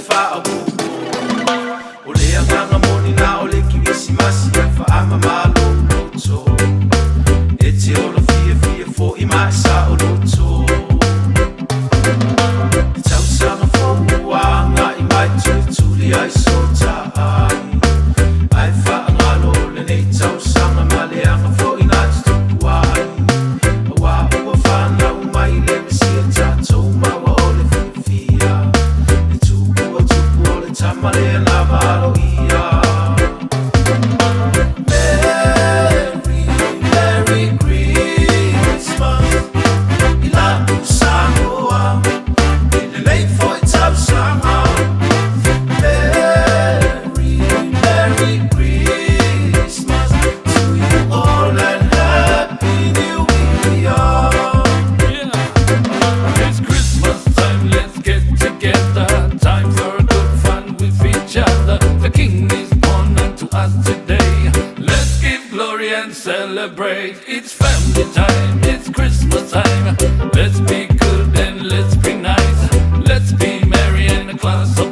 whaamu o le anganga moni na o le kirisimasi e whaama malo loto e te olo fia fia fo I mai sa o loto e tausanga fo uanga I mai tuli ai sota ai whaangalo le nei tausanga maleanga fo I nā tutupu ai a wā ua whanau mai le mesia tātou maua o le fia le tupu o le tamale na malo ia Merry Christmas I la usangoa I le lei fo I tausanga Merry Christmas to you all and Happy New Year. Yeah, it's Christmas time, let's get together. Time for good fun with each other. The King is born unto us today. Let's give glory and celebrate. It's family time, it's Christmas time. Let's be good and let's be nice. Let's be merry and a class of